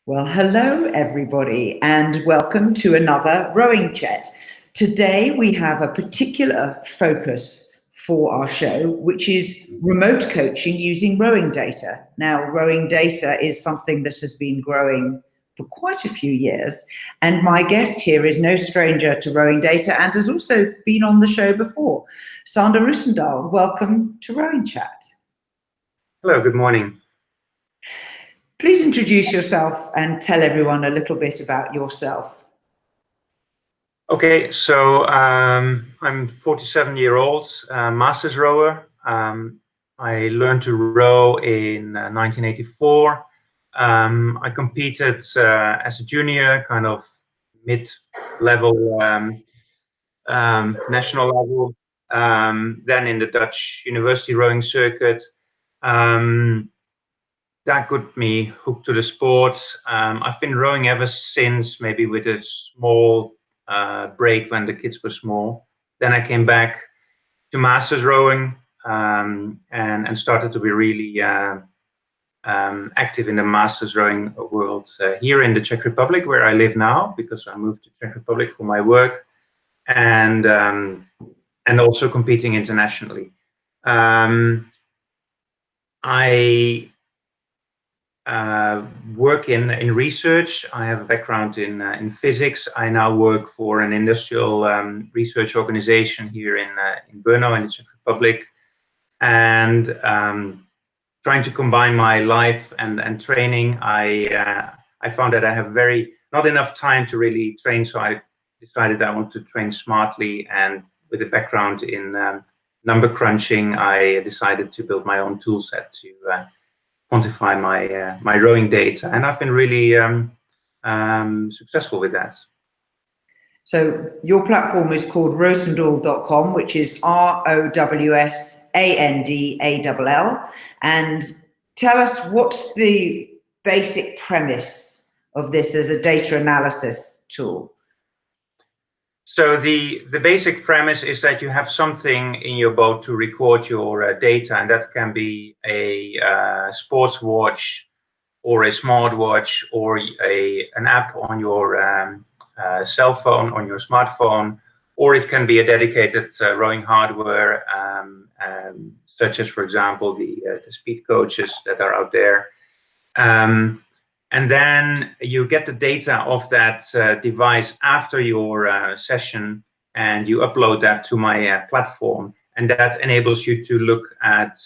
Well, hello everybody and welcome to another Rowing Chat. Today we have a particular focus for our show, which is remote coaching using rowing data. Now, rowing data is something that has been growing for quite a few years, and my guest here is no stranger to rowing data and has also been on the show before. Sander Rusendahl, welcome to Rowing Chat. Hello, good morning. Please introduce yourself and tell everyone a little bit about yourself. Okay, so I'm 47-year-old, master's rower. I learned to row in 1984. I competed as a junior, kind of mid-level, national level, then in the Dutch university rowing circuit. That got me hooked to the sport. I've been rowing ever since, maybe with a small break when the kids were small. Then I came back to masters rowing and started to be really active in the masters rowing world here in the Czech Republic, where I live now, because I moved to Czech Republic for my work, and also competing internationally. I work in research. I have a background in physics. I now work for an industrial research organization here in Brno in the Czech Republic, and trying to combine my life and training. I found that I have not enough time to really train, so I decided I want to train smartly, and with a background in number crunching, I decided to build my own tool set to quantify my rowing data, and I've been really successful with that. So your platform is called rowsandall.com, which is ROWSANDALL. And tell us, what's the basic premise of this as a data analysis tool? So the basic premise is that you have something in your boat to record your data, and that can be a sports watch or a smartwatch or an app on your cell phone, on your smartphone, or it can be a dedicated rowing hardware, such as, for example, the speed coaches that are out there. And then you get the data of that device after your session, and you upload that to my platform. And that enables you to look at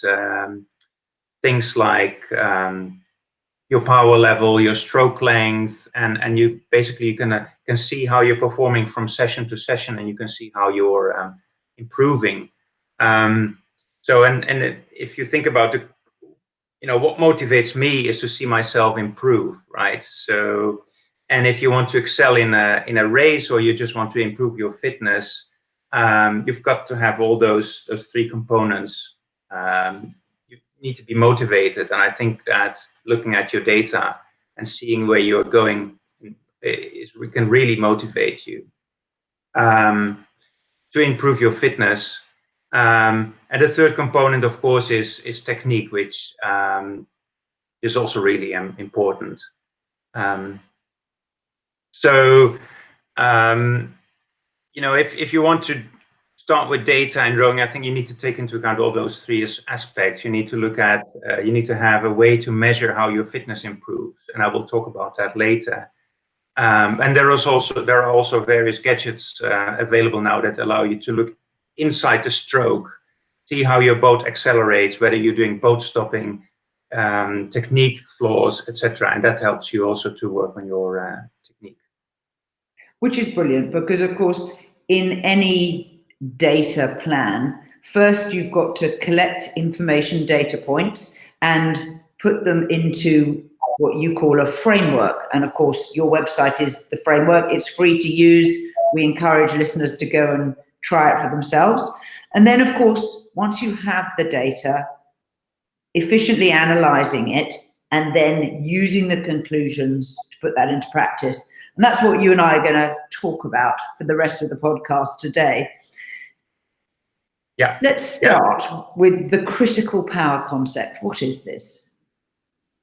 things like your power level, your stroke length, and you basically can see how you're performing from session to session, and you can see how you're improving. So if you think about what motivates me is to see myself improve, right? So, and if you want to excel in a race, or you just want to improve your fitness, you've got to have all those three components. You need to be motivated, and I think that looking at your data and seeing where you're going can really motivate you to improve your fitness. And the third component, of course, is technique, which is also really important. If you want to start with data and rowing, I think you need to take into account all those three aspects. You need to look at, you need to have a way to measure how your fitness improves, and I will talk about that later. And there are also various gadgets available now that allow you to look inside the stroke, see how your boat accelerates, whether you're doing boat stopping, technique flaws, etc. And that helps you also to work on your technique. Which is brilliant, because of course, in any data plan, first you've got to collect information, data points, and put them into what you call a framework. And of course, your website is the framework. It's free to use. We encourage listeners to go and try it for themselves. And then, of course, once you have the data, efficiently analyzing it, and then using the conclusions to put that into practice. And that's what you and I are going to talk about for the rest of the podcast today. Yeah. Let's start with the critical power concept. What is this?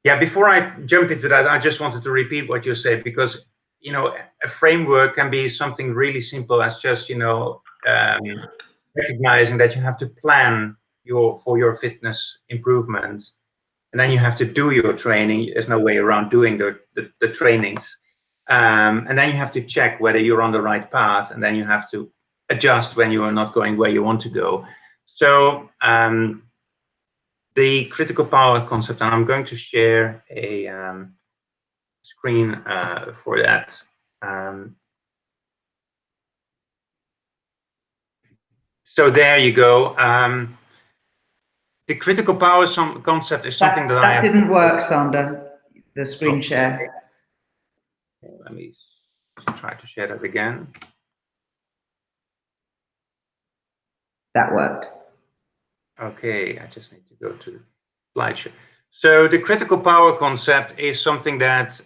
Yeah, before I jump into that, I just wanted to repeat what you said, because, you know, a framework can be something really simple as just, you know, recognizing that you have to plan for your fitness improvement, and then you have to do your training. There's no way around doing the trainings. And then you have to check whether you're on the right path, and then you have to adjust when you are not going where you want to go. So the critical power concept, and I'm going to share a screen for that. So there you go. The critical power concept is something that I have. That didn't work, Sander, the screen share. Let me try to share that again. That worked. Okay, I just need to go to the slideshow. So the critical power concept is something that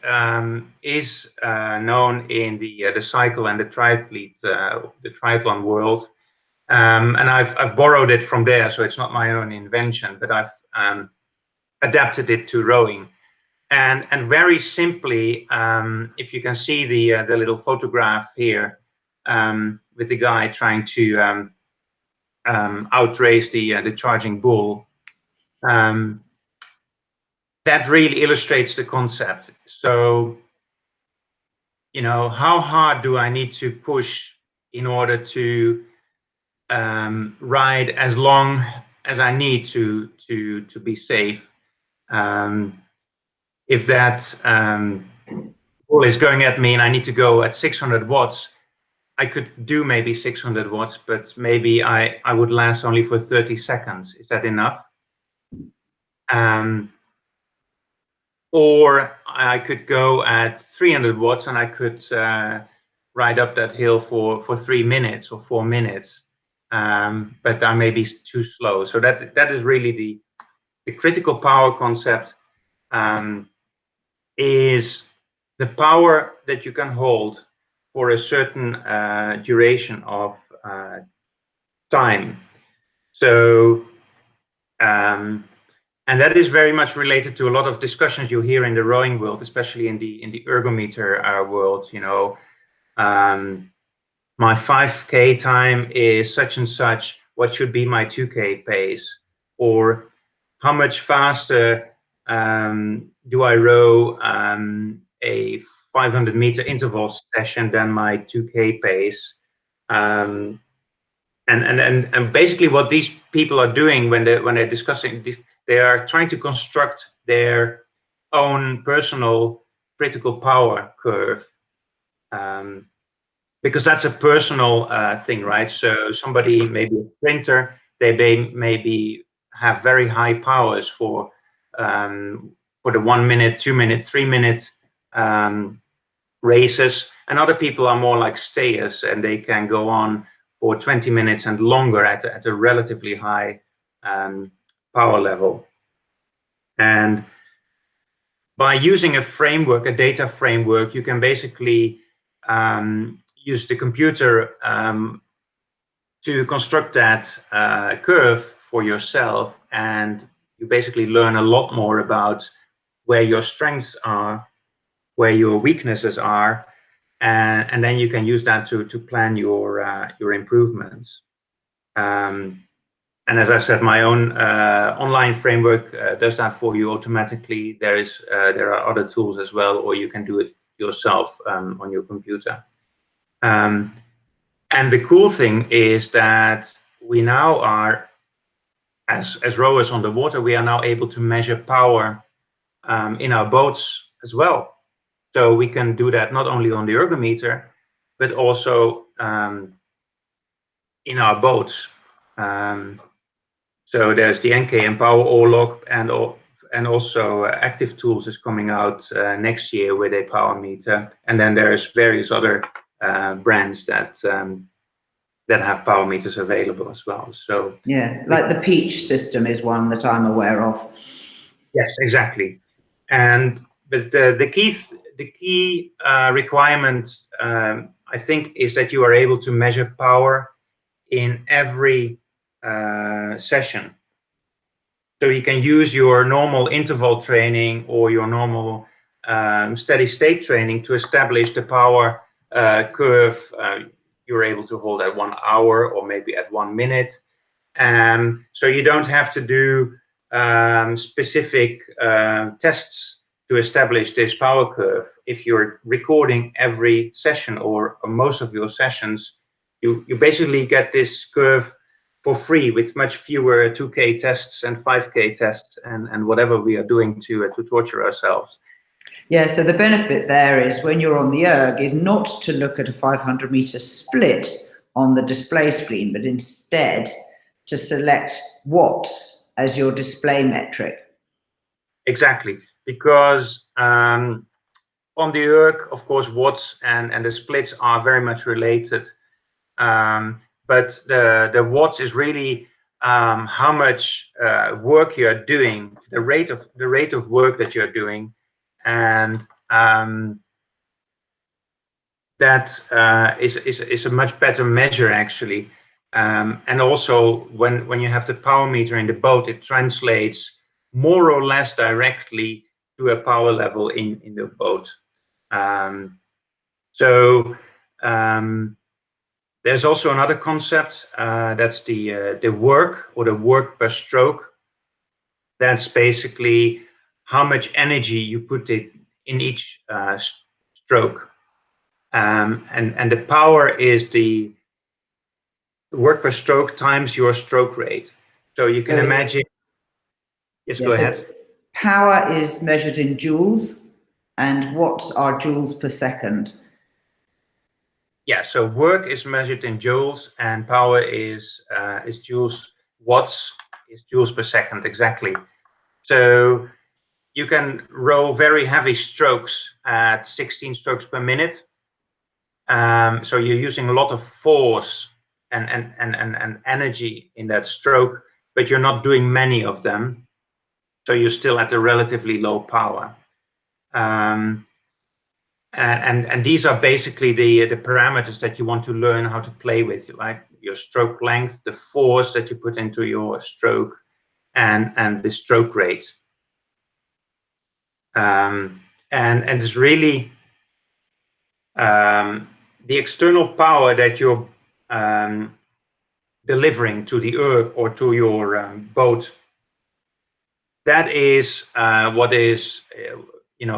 is known in the cycle and the triathlon world, and I've borrowed it from there. So it's not my own invention, but I've adapted it to rowing. And very simply, if you can see the little photograph here with the guy trying to outrace the charging bull, that really illustrates the concept. So, you know, how hard do I need to push in order to ride as long as I need to be safe? If that bull is going at me and I need to go at 600 watts, I could do maybe 600 watts, but maybe I would last only for 30 seconds. Is that enough? Or I could go at 300 watts and I could ride up that hill for 3 minutes or 4 minutes, but I may be too slow. So that is really the critical power concept. Is the power that you can hold for a certain duration of time. So, and that is very much related to a lot of discussions you hear in the rowing world, especially in the ergometer world. You know, my 5K time is such and such. What should be my 2K pace? Or how much faster do I row a 500-meter interval session than my 2K pace? And basically what these people are doing when they're discussing this, they are trying to construct their own personal critical power curve, because that's a personal thing, right? So somebody, maybe a sprinter, they maybe have very high powers for the 1 minute, 2 minute, 3 minute races, and other people are more like stayers, and they can go on for 20 minutes and longer at a relatively high power level. And by using a framework, a data framework, you can basically use the computer to construct that curve for yourself, and you basically learn a lot more about where your strengths are, where your weaknesses are, and then you can use that to plan your improvements. And as I said, my own online framework does that for you automatically. There are other tools as well, or you can do it yourself on your computer. And the cool thing is that we now are, as rowers on the water, we are now able to measure power in our boats as well. So we can do that not only on the ergometer, but also in our boats. So there's the NKM Power Oar Lock, and also Active Tools is coming out next year with a power meter. And then there's various other brands that have power meters available as well. So yeah, like the Peach system is one that I'm aware of. Yes, exactly. But the key requirement, I think, is that you are able to measure power in every session. So you can use your normal interval training or your normal steady state training to establish the power curve you're able to hold at 1 hour or maybe at 1 minute. So you don't have to do specific tests to establish this power curve. If you're recording every session or most of your sessions, you basically get this curve for free with much fewer 2K tests and 5K tests and whatever we are doing to torture ourselves. Yeah, so the benefit there is when you're on the erg is not to look at a 500-meter split on the display screen, but instead to select watts as your display metric. Exactly, because on the erg, of course, watts and the splits are very much related. But the watts is really how much work you are doing, the rate of work that you're doing, and that is a much better measure actually. And also when you have the power meter in the boat, it translates more or less directly to a power level in the boat. There's also another concept that's the work or the work per stroke. That's basically how much energy you put in each stroke, and the power is the work per stroke times your stroke rate. So you can imagine. Yes, go ahead. Power is measured in joules, and watts are joules per second. Yeah, so work is measured in joules, and power is joules. Watts is joules per second, exactly. So you can row very heavy strokes at 16 strokes per minute. So you're using a lot of force and energy in that stroke, but you're not doing many of them. So you're still at a relatively low power. And these are basically the parameters that you want to learn how to play with, like your stroke length, the force that you put into your stroke, and the stroke rate. And it's really the external power that you're delivering to the erg or to your boat. That is what is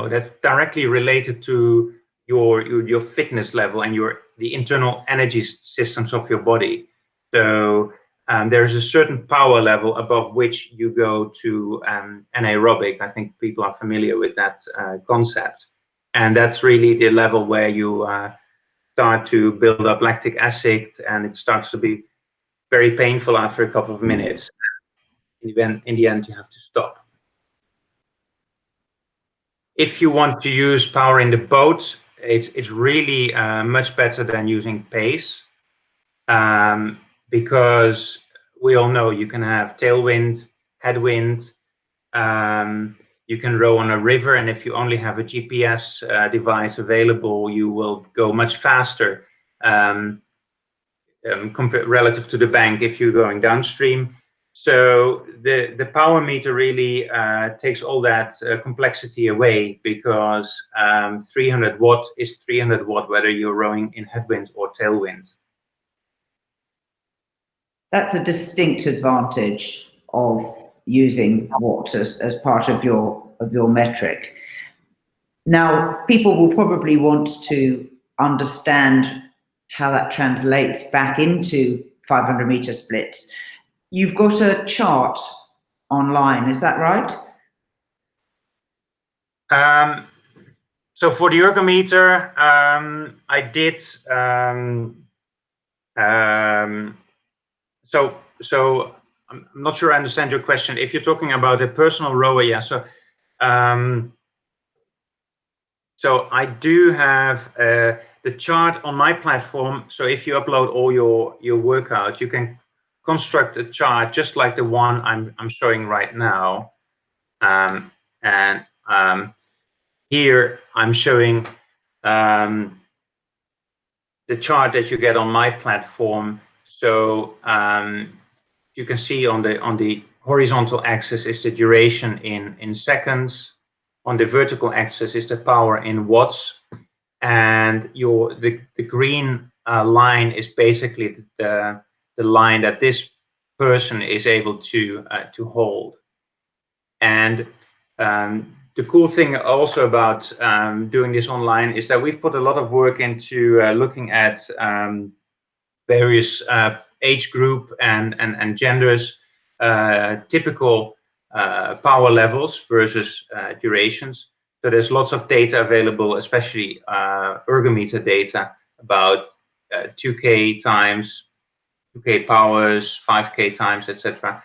that's directly related to your fitness level and the internal energy systems of your body. So there's a certain power level above which you go to anaerobic. I think people are familiar with that concept, and that's really the level where you start to build up lactic acid, and it starts to be very painful after a couple of minutes. In the end, you have to stop. If you want to use power in the boat, it's really much better than using pace, because we all know you can have tailwind, headwind. You can row on a river, and if you only have a GPS device available, you will go much faster relative to the bank if you're going downstream. So the power meter really takes all that complexity away, because 300 watt is 300 watt whether you're rowing in headwind or tailwind. That's a distinct advantage of using watts as part of your metric. Now, people will probably want to understand how that translates back into 500-meter splits. You've got a chart online, is that right? So for the ergometer, I did. So I'm not sure I understand your question. If you're talking about a personal rower, yeah. So I do have the chart on my platform. So if you upload all your workouts, you can construct a chart just like the one I'm showing right now. Here I'm showing the chart that you get on my platform. So you can see on horizontal axis is the duration in seconds. On the vertical axis is the power in watts. And the green line is basically the line that this person is able to hold. And the cool thing also about doing this online is that we've put a lot of work into looking at various age group and genders, typical power levels versus durations. So there's lots of data available, especially ergometer data about 2K times, 2K powers, 5K times, etc.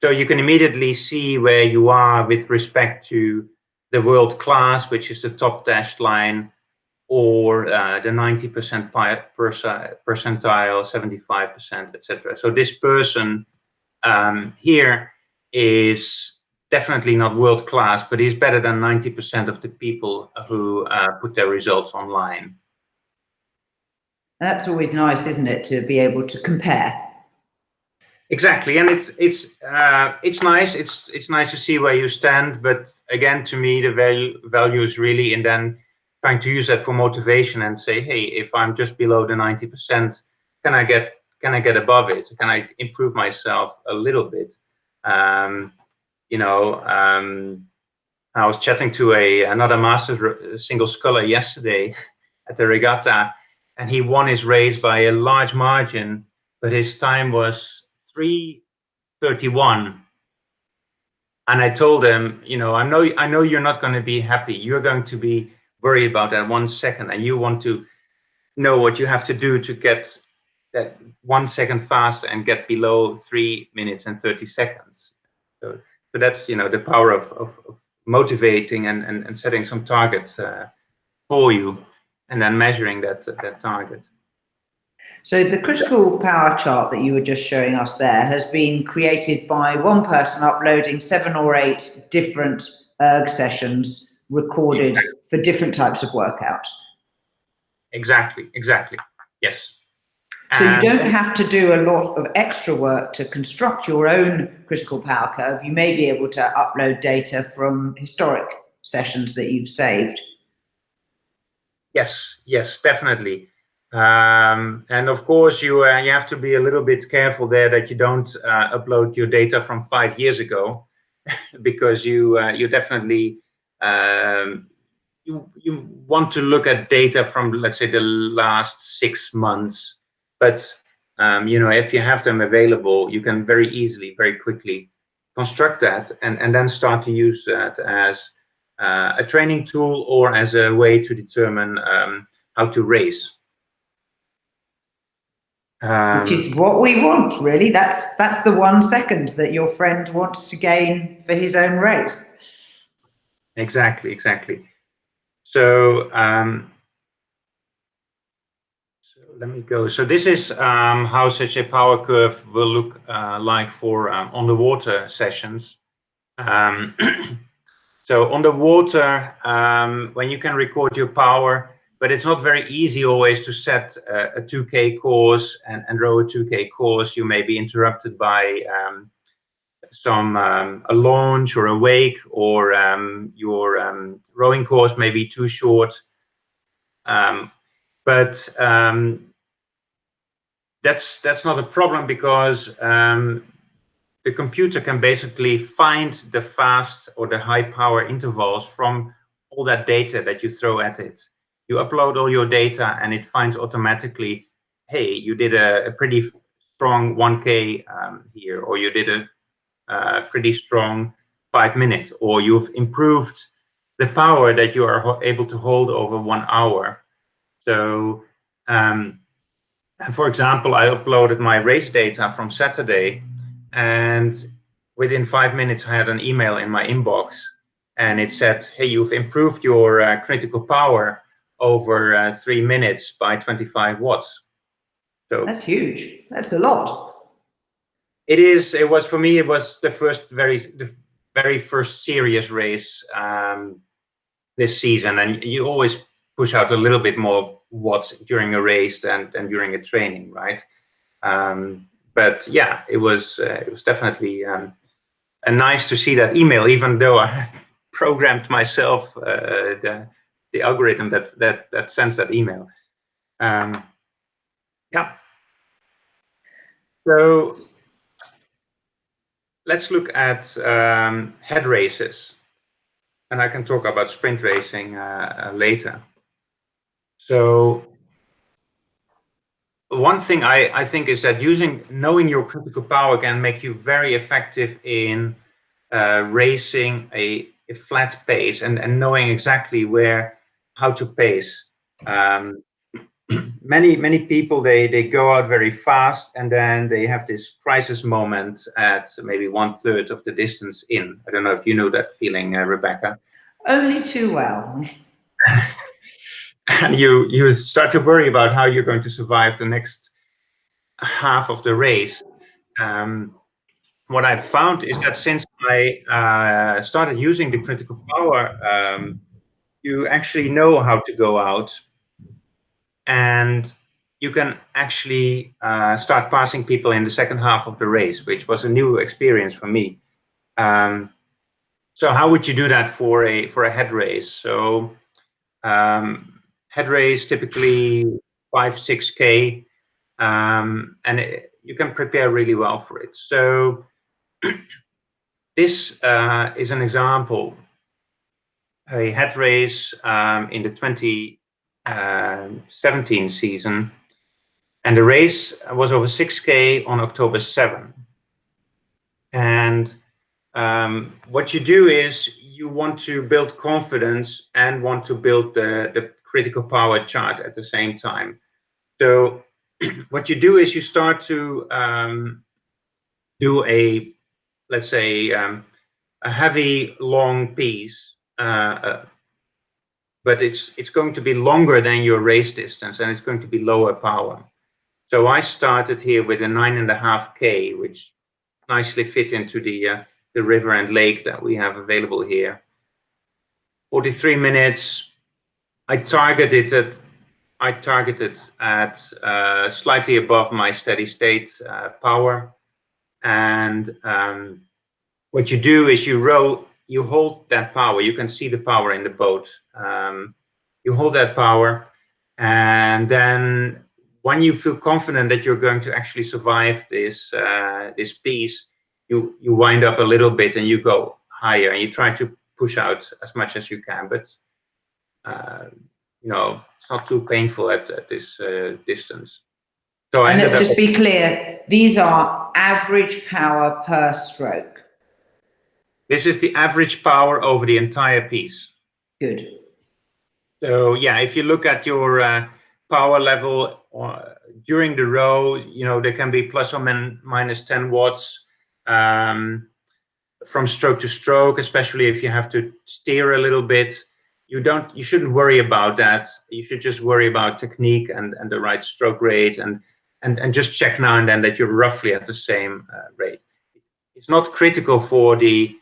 So you can immediately see where you are with respect to the world class, which is the top dashed line, or the 90% percentile, 75%, etc. So this person here is definitely not world class, but he's better than 90% of the people who put their results online. And that's always nice, isn't it, to be able to compare? Exactly, and it's nice. It's nice to see where you stand, but again, to me, the value is really in then trying to use that for motivation and say, hey, if I'm just below the 90%, can I get above it? Can I improve myself a little bit? You know, I was chatting to another Masters single sculler yesterday at the regatta, and he won his race by a large margin, but his time was 3:31. And I told him, you know, I know you're not going to be happy. You're going to be worried about that 1 second, and you want to know what you have to do to get that 1 second faster and get below 3 minutes and 30 seconds. So that's, you know, the power of motivating and setting some targets for you, and then measuring that target. So the critical power chart that you were just showing us there has been created by one person uploading 7 or 8 different erg sessions recorded for different types of workout. Exactly. Yes. So you don't have to do a lot of extra work to construct your own critical power curve. You may be able to upload data from historic sessions that you've saved. Yes, definitely. And of course, you have to be a little bit careful there that you don't upload your data from 5 years ago, because you definitely you want to look at data from, let's say, the last 6 months. But you know, if you have them available, you can very easily, very quickly construct that and then start to use that as a training tool or as a way to determine how to race. Which is what we want, really. That's the 1 second that your friend wants to gain for his own race. Exactly. So, so let me go. So this is how such a power curve will look like for on the water sessions. So on the water, when you can record your power, but it's not very easy always to set a 2K course and row a 2K course. You may be interrupted by a launch or a wake, or your rowing course may be too short. But that's not a problem, because the computer can basically find the fast or the high power intervals from all that data that you throw at it. You upload all your data and it finds automatically, hey, you did a pretty strong 1K here, or you did a pretty strong 5 minute, or you've improved the power that you are able to hold over 1 hour. So, for example, I uploaded my race data from Saturday, and within 5 minutes I had an email in my inbox, and it said, hey, you've improved your critical power over 3 minutes by 25 watts. So that's huge. That's a lot. It is. It was, for me, it was the very first serious race this season, and you always push out a little bit more watts during a race than during a training, right? But yeah, it was definitely nice to see that email, even though I have programmed myself the algorithm that sends that email. Yeah. So let's look at head races, and I can talk about sprint racing later. So one thing I think is that knowing your critical power can make you very effective in racing a flat pace and knowing exactly how to pace. Many people they go out very fast and then they have this crisis moment at maybe 1/3 of the distance in. I don't know if you know that feeling, Rebecca. Only too well. And you start to worry about how you're going to survive the next half of the race. What I've found is that since I started using the critical power, you actually know how to go out, and you can actually start passing people in the second half of the race, which was a new experience for me. So how would you do that for a head race? So head race typically 5-6K, and you can prepare really well for it. So this is an example, a head race in the 2017 season, and the race was over 6K on October 7. And what you do is you want to build confidence and want to build the critical power chart at the same time. So what you do is you start to do let's say, a heavy, long piece, but it's going to be longer than your race distance, and it's going to be lower power. So I started here with a 9.5K, which nicely fit into the river and lake that we have available here. 43 minutes. I targeted at slightly above my steady state power. And what you do is you hold that power. You can see the power in the boat. You hold that power, and then when you feel confident that you're going to actually survive this piece, you wind up a little bit and you go higher and you try to push out as much as you can. But it's not too painful at this distance. So and let's just be clear, these are average power per stroke. This is the average power over the entire piece. Good. So yeah, if you look at your power level during the row, there can be plus or minus 10 watts from stroke to stroke, especially if you have to steer a little bit. You shouldn't worry about that. You should just worry about technique and the right stroke rate and just check now and then that you're roughly at the same rate. It's not critical for the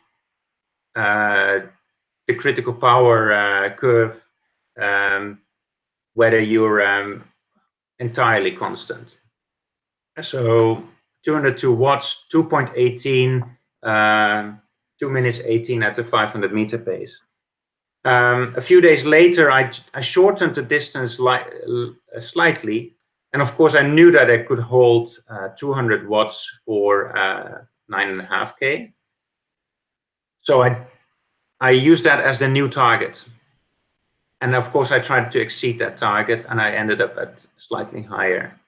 critical power curve whether you're entirely constant. So 202 watts, 2.18, 2 minutes 18 at the 500 meter pace. A few days later, I shortened the distance slightly, and of course I knew that I could hold 200 watts for 9.5K. So I used that as the new target. And of course I tried to exceed that target, and I ended up at slightly higher.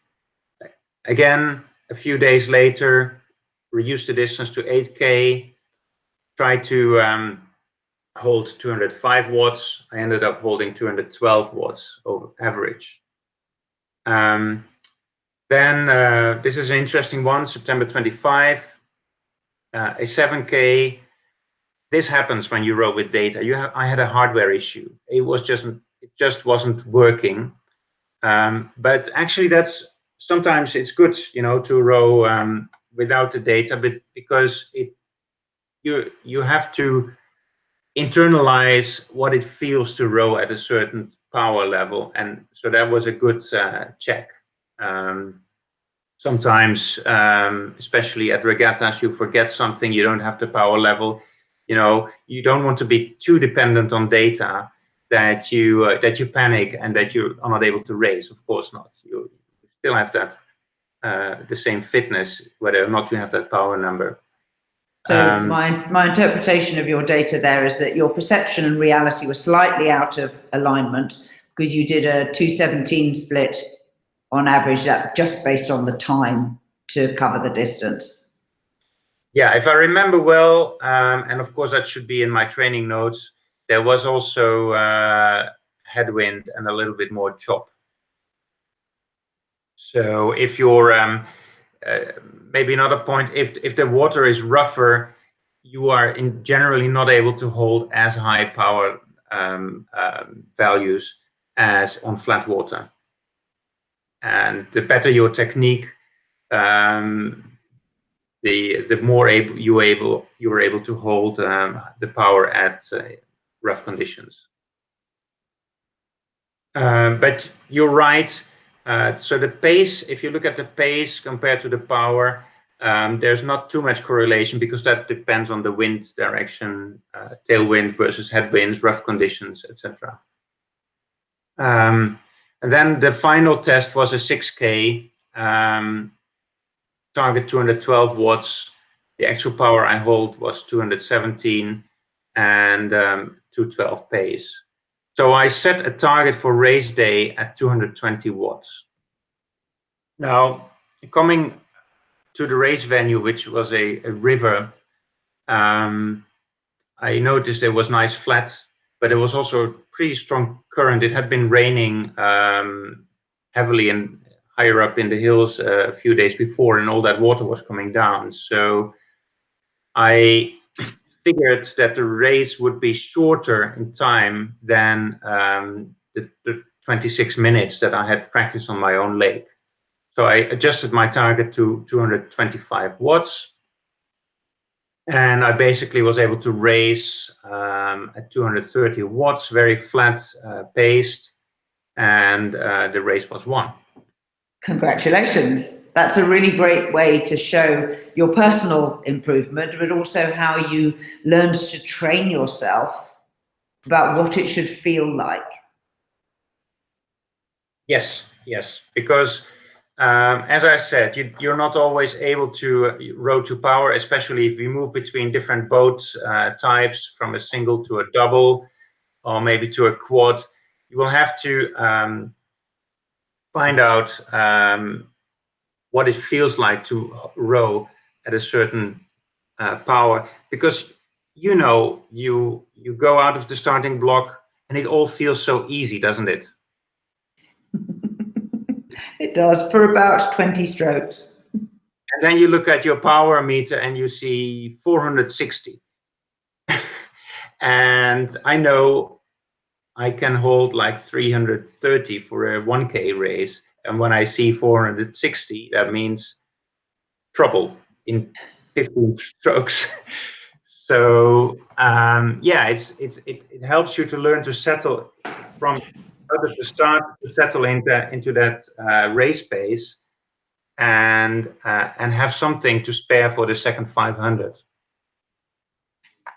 Again, a few days later, reduced the distance to 8K, tried to hold 205 watts. I ended up holding 212 watts over average. Then this is an interesting one, September 25, a 7K. This happens when you row with data. I had a hardware issue. It just wasn't working. But actually, sometimes it's good, to row without the data, but because you have to internalize what it feels to row at a certain power level, and so that was a good check. sometimes, especially at regattas, you forget something, you don't have the power level. You know, you don't want to be too dependent on data that you panic and that you are not able to race. Of course not. You still have that the same fitness, whether or not you have that power number. So my interpretation of your data there is that your perception and reality were slightly out of alignment because you did a 2:17 split on average, that just based on the time to cover the distance. Yeah, if I remember well, and of course that should be in my training notes, there was also headwind and a little bit more chop. So if you're maybe another point, if the water is rougher, you are generally not able to hold as high power values as on flat water. And the better your technique, the more you are able to hold the power at rough conditions. But you're right. So the pace, if you look at the pace compared to the power, there's not too much correlation because that depends on the wind direction, tailwind versus headwinds, rough conditions, etc. And then the final test was a 6K, target 212 watts. The actual power I hold was 217 and 212 pace. So I set a target for race day at 220 watts. Now, coming to the race venue, which was a river, I noticed there was nice flat, but there was also a pretty strong current. It had been raining heavily and higher up in the hills a few days before, and all that water was coming down. So I figured that the race would be shorter in time than the 26 minutes that I had practiced on my own lake. So I adjusted my target to 225 watts. And I basically was able to race at 230 watts, very flat paced, and the race was won. Congratulations. That's a really great way to show your personal improvement, but also how you learned to train yourself about what it should feel like. Yes, because as I said, you're not always able to row to power, especially if you move between different boat types from a single to a double or maybe to a quad. You will have to find out what it feels like to row at a certain power, because you go out of the starting block and it all feels so easy, doesn't it? It does, for about 20 strokes. And then you look at your power meter and you see 460. And I know I can hold like 330 for a 1K race. And when I see 460, that means trouble in 15 strokes. So yeah, it helps you to learn to settle from how to start to settle into that race pace, and have something to spare for the second 500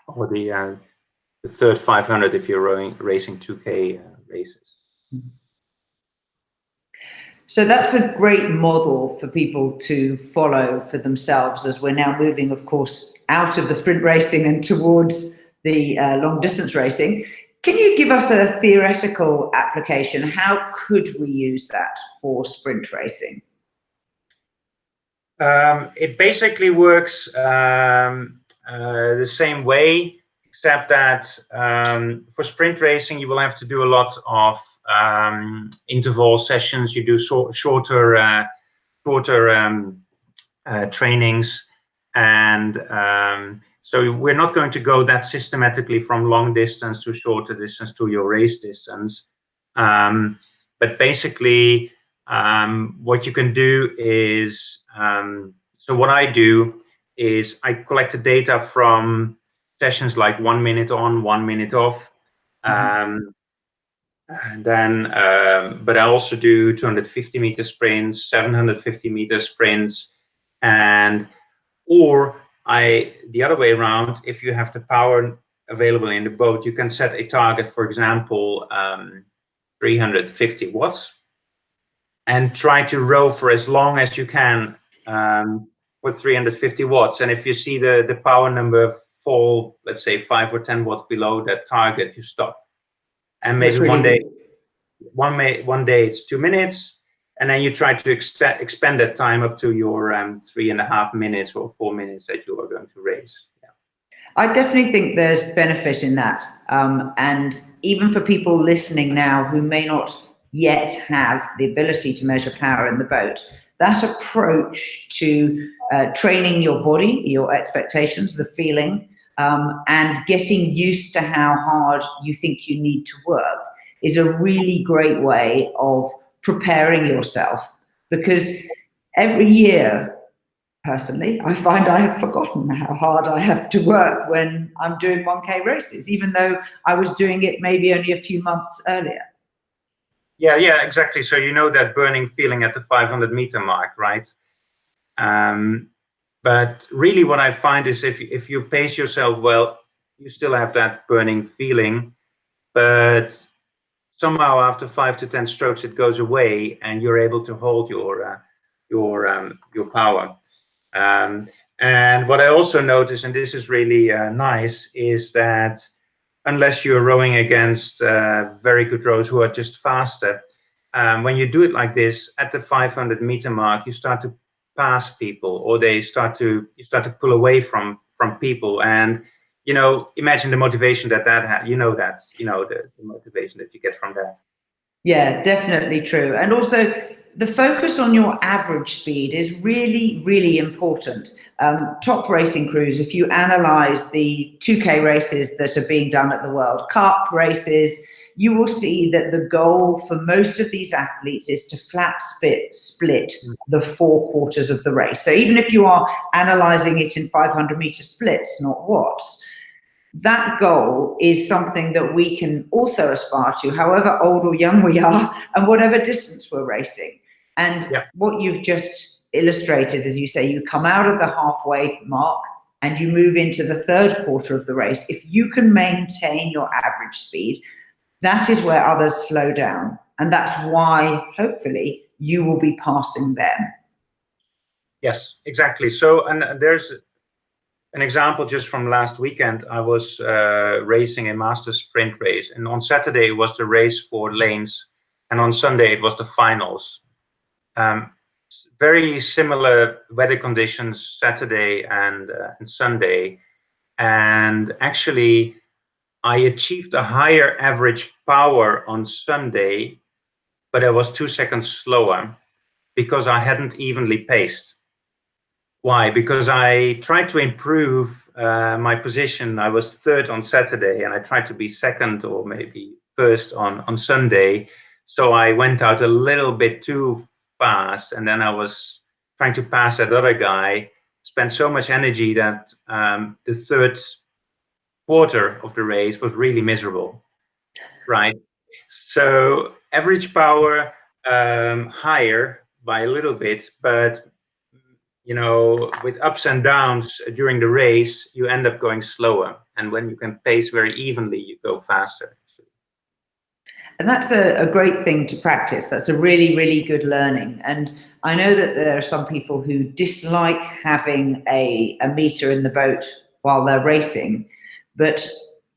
or the third 500 if you're racing 2K races. So that's a great model for people to follow for themselves, as we're now moving, of course, out of the sprint racing and towards the long distance racing. Can you give us a theoretical application? How could we use that for sprint racing? It basically works the same way, except that for sprint racing, you will have to do a lot of interval sessions. You do shorter trainings, and so we're not going to go that systematically from long distance to shorter distance to your race distance. But basically, what you can do is, so what I do is I collect the data from sessions like 1 minute on, 1 minute off. And then, but I also do 250-meter sprints, 750-meter sprints, or the other way around, if you have the power available in the boat, you can set a target, for example, 350 watts, and try to row for as long as you can for 350 watts. And if you see the power number fall, let's say 5 or 10 watts below that target, you stop. And maybe That's really one day it's 2 minutes, and then you try to expand that time up to your 3.5 minutes or 4 minutes that you are going to race. Yeah. I definitely think there's benefit in that. And even for people listening now who may not yet have the ability to measure power in the boat, that approach to training your body, your expectations, the feeling, and getting used to how hard you think you need to work is a really great way of preparing yourself, because every year, personally, I find I have forgotten how hard I have to work when I'm doing 1K races, even though I was doing it maybe only a few months earlier. Yeah, exactly. So you know that burning feeling at the 500-meter mark, right? But really what I find is if you pace yourself well, you still have that burning feeling, but somehow after 5 to 10 strokes it goes away and you're able to hold your power. And what I also notice, and this is really nice, is that unless you're rowing against very good rowers who are just faster, when you do it like this at the 500-meter mark, you start to pass people, or you start to pull away from people. And imagine the motivation that had. The motivation that you get from that. Yeah, definitely true. And also, the focus on your average speed is really, really important. Top racing crews, if you analyze the 2K races that are being done at the World Cup races, you will see that the goal for most of these athletes is to flat split the 4 quarters of the race. So even if you are analyzing it in 500-meter splits, not watts, that goal is something that we can also aspire to, however old or young we are and whatever distance we're racing. And what you've just illustrated, as you say, you come out of the halfway mark and you move into the 3rd quarter of the race. If you can maintain your average speed, that is where others slow down. And that's why, hopefully, you will be passing them. Yes, exactly. So, and there's an example just from last weekend. I was racing a master sprint race, and on Saturday it was the race for lanes, and on Sunday it was the finals. Very similar weather conditions Saturday and Sunday, and actually I achieved a higher average power on Sunday, but I was 2 seconds slower because I hadn't evenly paced. Why? Because I tried to improve my position. I was 3rd on Saturday, and I tried to be 2nd or maybe 1st on Sunday. So I went out a little bit too fast, and then I was trying to pass that other guy, spent so much energy that the 3rd quarter of the race was really miserable, right? So average power higher by a little bit, but with ups and downs during the race, you end up going slower. And when you can pace very evenly, you go faster. And that's a great thing to practice. That's a really, really good learning. And I know that there are some people who dislike having a meter in the boat while they're racing. But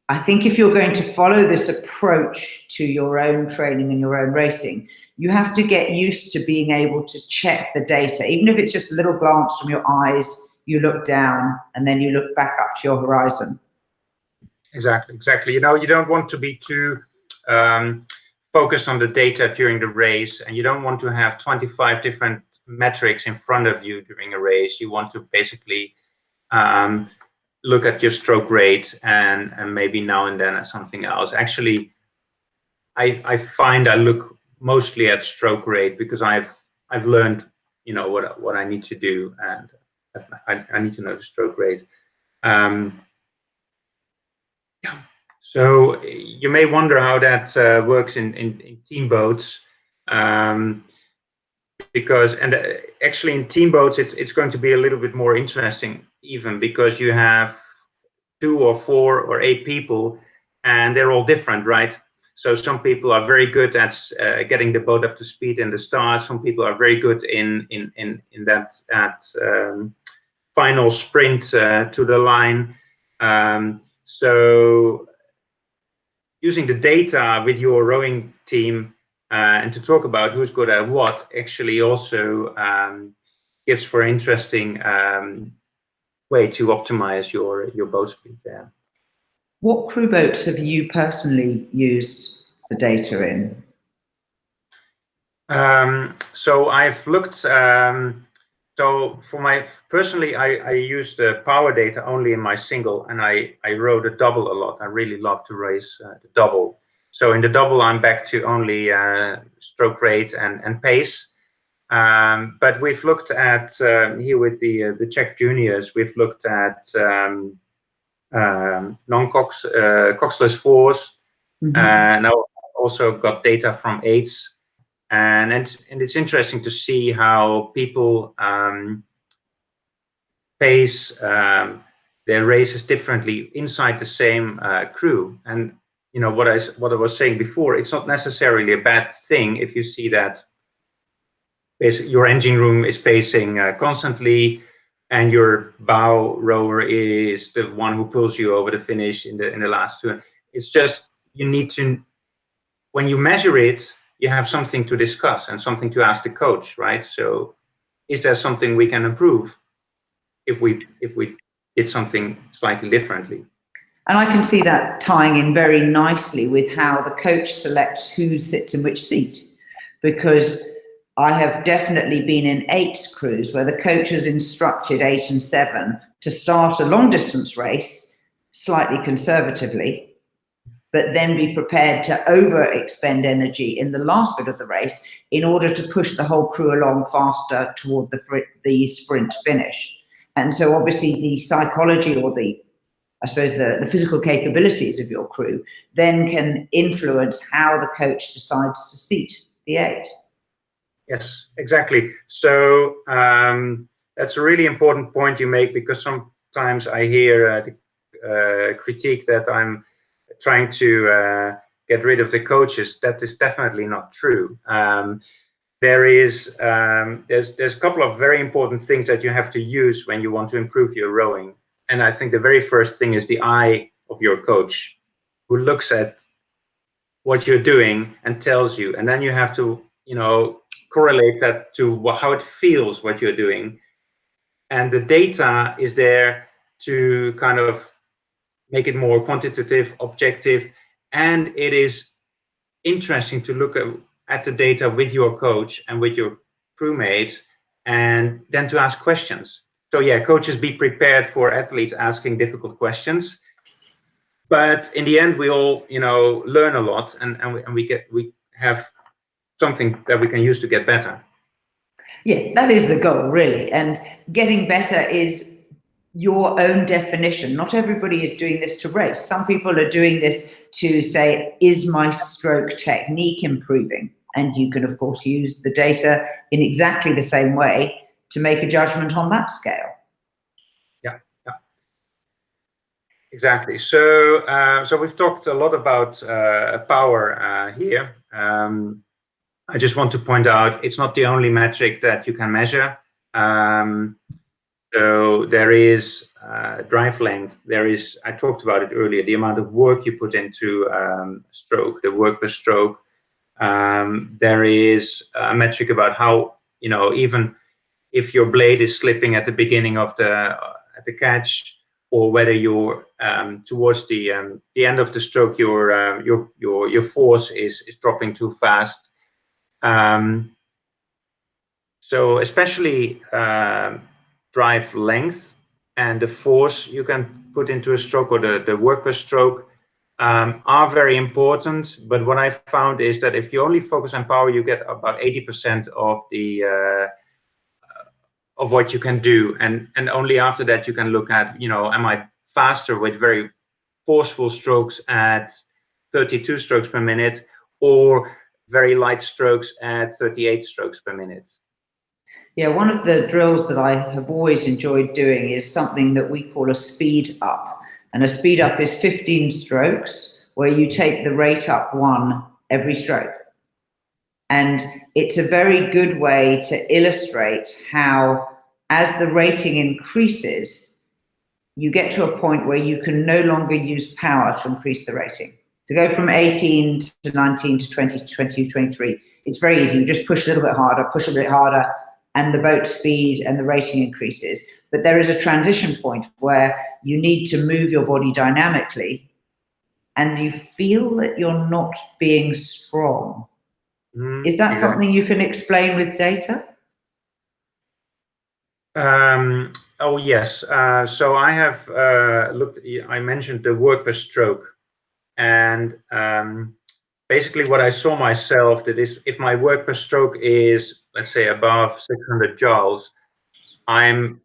I think if you're going to follow this approach to your own training and your own racing, you have to get used to being able to check the data. Even if it's just a little glance from your eyes, you look down and then you look back up to your horizon. Exactly. You don't want to be too focused on the data during the race, and you don't want to have 25 different metrics in front of you during a race. You want to basically look at your stroke rate and maybe now and then at something else. Actually, I find I look mostly at stroke rate because I've learned what I need to do, and I need to know the stroke rate. So you may wonder how that works in team boats, because actually in team boats it's going to be a little bit more interesting, even because you have 2 or 4 or 8 people, and they're all different, right? So some people are very good at getting the boat up to speed in the start. Some people are very good in that final sprint to the line. So using the data with your rowing team and to talk about who's good at what actually also gives for an interesting way to optimize your boat speed there. What crew boats have you personally used the data in? So I've looked. So for my personally, I use the power data only in my single, and I row the double a lot. I really love to race the double. So in the double, I'm back to only stroke rate and pace. But we've looked at here with the Czech juniors. We've looked at coxless fours. Now also got data from eights. And it's interesting to see how people pace their races differently inside the same crew. And you know what I was saying before, it's not necessarily a bad thing if you see that your engine room is pacing constantly, and your bow rower is the one who pulls you over the finish in the last turn. It's just you need to, when you measure it, you have something to discuss and something to ask the coach, right? So is there something we can improve if we did something slightly differently? And I can see that tying in very nicely with how the coach selects who sits in which seat, because I have definitely been in 8s crews where the coach has instructed 8 and 7 to start a long distance race slightly conservatively, but then be prepared to over-expend energy in the last bit of the race in order to push the whole crew along faster toward the sprint finish. And so obviously the psychology, or I suppose the physical capabilities of your crew then can influence how the coach decides to seat the 8. Yes, exactly. So that's a really important point you make, because sometimes I hear the critique that I'm trying to get rid of the coaches. That is definitely not true. There's a couple of very important things that you have to use when you want to improve your rowing. And I think the very first thing is the eye of your coach, who looks at what you're doing and tells you. And then you have to, correlate that to how it feels, what you're doing. And the data is there to kind of make it more quantitative, objective. And it is interesting to look at the data with your coach and with your crewmates, and then to ask questions. So yeah, coaches, be prepared for athletes asking difficult questions. But in the end, we all, learn a lot, and we have something that we can use to get better. Yeah, that is the goal, really. And getting better is your own definition. Not everybody is doing this to race. Some people are doing this to say, is my stroke technique improving? And you can, of course, use the data in exactly the same way to make a judgment on that scale. Yeah. Exactly. So, so we've talked a lot about power here. I just want to point out it's not the only metric that you can measure. So there is drive length. There is, I talked about it earlier, the amount of work you put into stroke, the work per stroke. There is a metric about how, even if your blade is slipping at the beginning of the catch, or whether you're towards the end of the stroke, your force is dropping too fast. So especially drive length and the force you can put into a stroke, or the work per stroke, are very important. But what I found is that if you only focus on power, you get about 80% of the of what you can do, and only after that you can look at, am I faster with very forceful strokes at 32 strokes per minute, or very light strokes at 38 strokes per minute. Yeah, one of the drills that I have always enjoyed doing is something that we call a speed up. And a speed up is 15 strokes, where you take the rate up 1 every stroke. And it's a very good way to illustrate how, as the rating increases, you get to a point where you can no longer use power to increase the rating. To go from 18 to 19 to 20 to 22 to 23, it's very easy. You just push a little bit harder, push a bit harder, and the boat speed and the rating increases. But there is a transition point where you need to move your body dynamically, and you feel that you're not being strong. Is that something you can explain with data? Oh, yes. So I have I mentioned the work per stroke. And basically what I saw myself, that is, if my work per stroke is, let's say, above 600 joules, I'm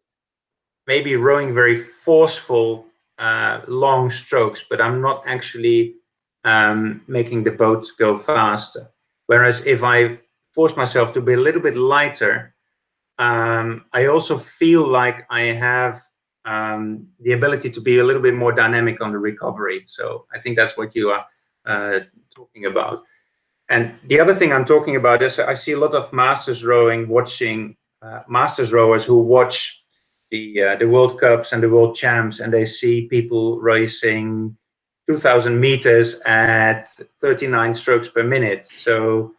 maybe rowing very forceful, long strokes, but I'm not actually making the boat go faster. Whereas if I force myself to be a little bit lighter, I also feel like I have the ability to be a little bit more dynamic on the recovery. So I think that's what you are talking about. And the other thing I'm talking about is I see a lot of masters rowing, watching masters rowers who watch the World Cups and the World Champs, and they see people racing 2,000 meters at 39 strokes per minute. So,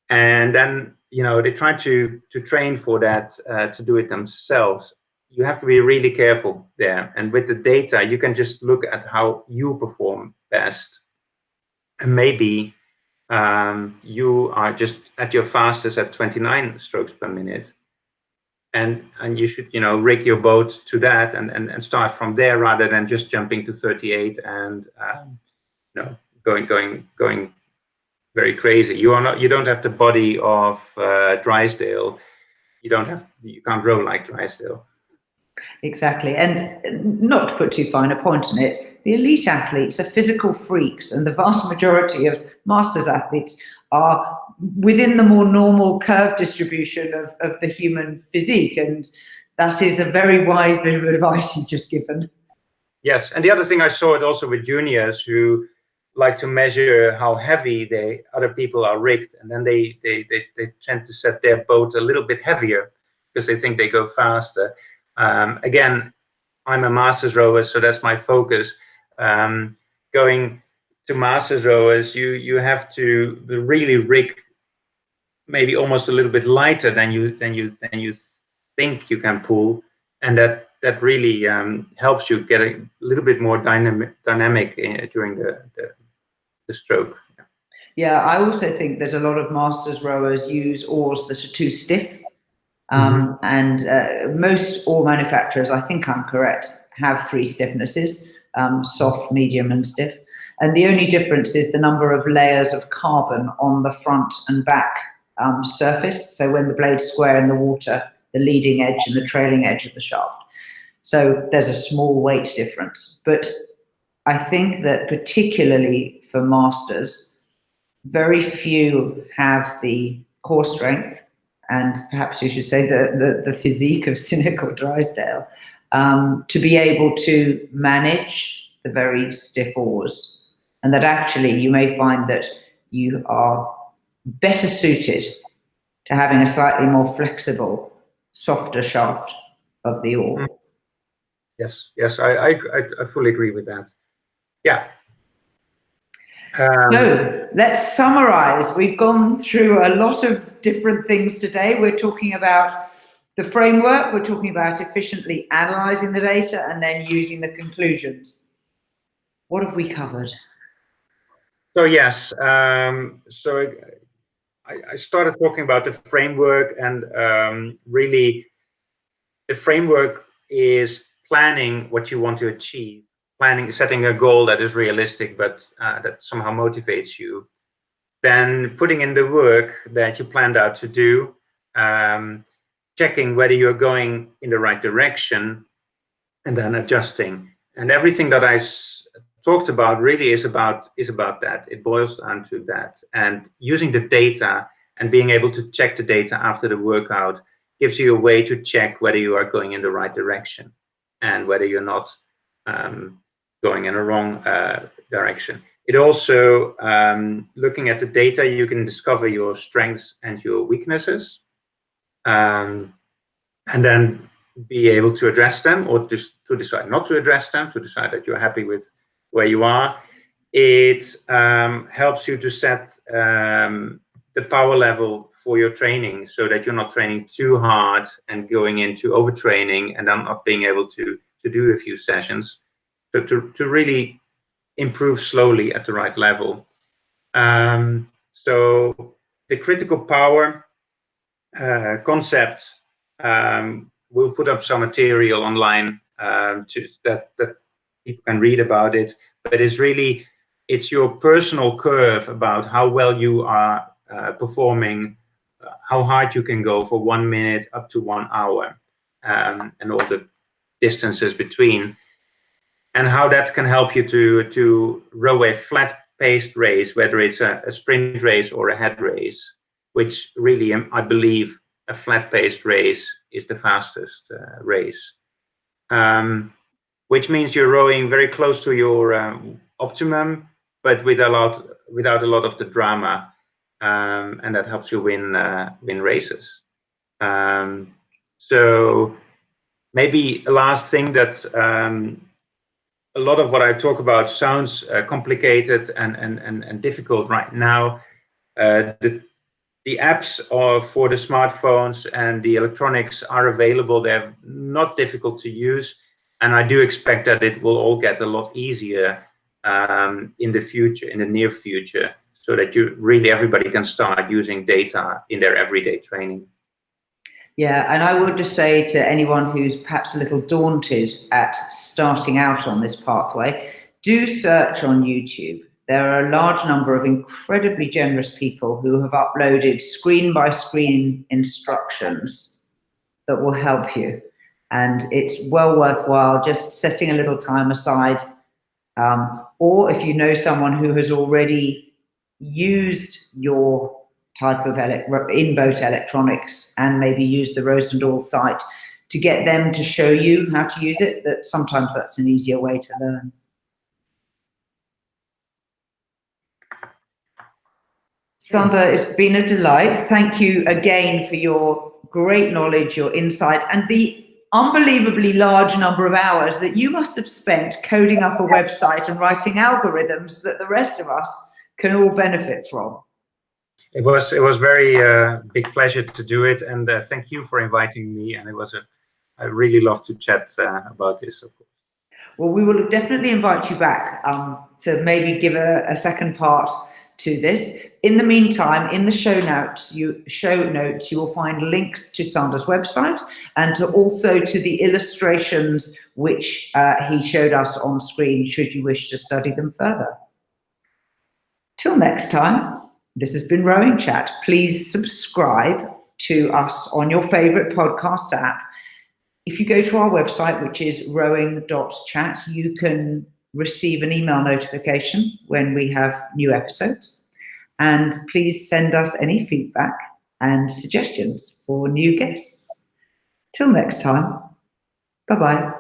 and then, you know, they try to train for that, to do it themselves. You have to be really careful there. And with the data, you can just look at how you perform best. And maybe you are just at your fastest at 29 strokes per minute. And you should, you know, rig your boat to that and start from there, rather than just jumping to 38 and you know, going very crazy. You don't have the body of Drysdale. You can't row like Drysdale. Exactly. And not to put too fine a point on it, the elite athletes are physical freaks, and the vast majority of masters athletes are within the more normal curve distribution of the human physique. And that is a very wise bit of advice you've just given. Yes. And the other thing, I saw it also with juniors who like to measure how heavy other people are rigged, and then they tend to set their boat a little bit heavier because they think they go faster. Again, I'm a masters rower, so that's my focus. Going to masters rowers, you have to really rig maybe almost a little bit lighter than you think you can pull, and that really helps you get a little bit more dynamic during the stroke. Yeah, I also think that a lot of masters rowers use oars that are too stiff. And most oar manufacturers, I think I'm correct, have 3 stiffnesses, soft, medium, and stiff. And the only difference is the number of layers of carbon on the front and back surface. So when the blade's square in the water, the leading edge and the trailing edge of the shaft. So there's a small weight difference. But I think that particularly for masters, very few have the core strength, and perhaps you should say the physique of Cynic or Drysdale, to be able to manage the very stiff oars. And that actually you may find that you are better suited to having a slightly more flexible, softer shaft of the oar. Yes, I fully agree with that. Yeah. So let's summarize. We've gone through a lot of different things today. We're talking about the framework, we're talking about efficiently analyzing the data, and then using the conclusions. What have we covered? So yes, so I started talking about the framework, and really the framework is planning what you want to achieve, setting a goal that is realistic, but that somehow motivates you. Then putting in the work that you planned out to do, checking whether you're going in the right direction, and then adjusting. And everything that I talked about really is about that. It boils down to that. And using the data and being able to check the data after the workout gives you a way to check whether you are going in the right direction and whether you're not going in a wrong direction. It also, looking at the data, you can discover your strengths and your weaknesses, and then be able to address them, or just to decide not to address them, to decide that you're happy with where you are. It helps you to set the power level for your training, so that you're not training too hard and going into overtraining and then not being able to do a few sessions. So to really improve slowly at the right level. So the critical power concept, we'll put up some material online that people can read about it, but it's your personal curve about how well you are performing, how hard you can go for 1 minute up to 1 hour, and all the distances between, and how that can help you to row a flat-paced race, whether it's a sprint race or a head race, which really, I believe, a flat-paced race is the fastest race, which means you're rowing very close to your optimum, but without a lot of the drama, and that helps you win races. So maybe a last thing, that a lot of what I talk about sounds complicated and difficult right now. The apps for the smartphones and the electronics are available. They're not difficult to use, and I do expect that it will all get a lot easier in the future, in the near future, so that everybody can start using data in their everyday training. Yeah, and I would just say to anyone who's perhaps a little daunted at starting out on this pathway, do search on YouTube. There are a large number of incredibly generous people who have uploaded screen-by-screen instructions that will help you. And it's well worthwhile just setting a little time aside. Or if you know someone who has already used your type of in-boat electronics and maybe use the Rosendahl site to get them to show you how to use it, that sometimes that's an easier way to learn. Sander, it's been a delight. Thank you again for your great knowledge, your insight, and the unbelievably large number of hours that you must have spent coding up a website and writing algorithms that the rest of us can all benefit from. It was very big pleasure to do it, and thank you for inviting me. And I really love to chat about this, of course. Well, we will definitely invite you back to maybe give a second part to this. In the meantime, in the show notes, you will find links to Sander's website and also to the illustrations which he showed us on screen, should you wish to study them further. Till next time, this has been Rowing Chat. Please subscribe to us on your favorite podcast app. If you go to our website, which is rowing.chat, you can receive an email notification when we have new episodes. And please send us any feedback and suggestions for new guests. Till next time, bye-bye.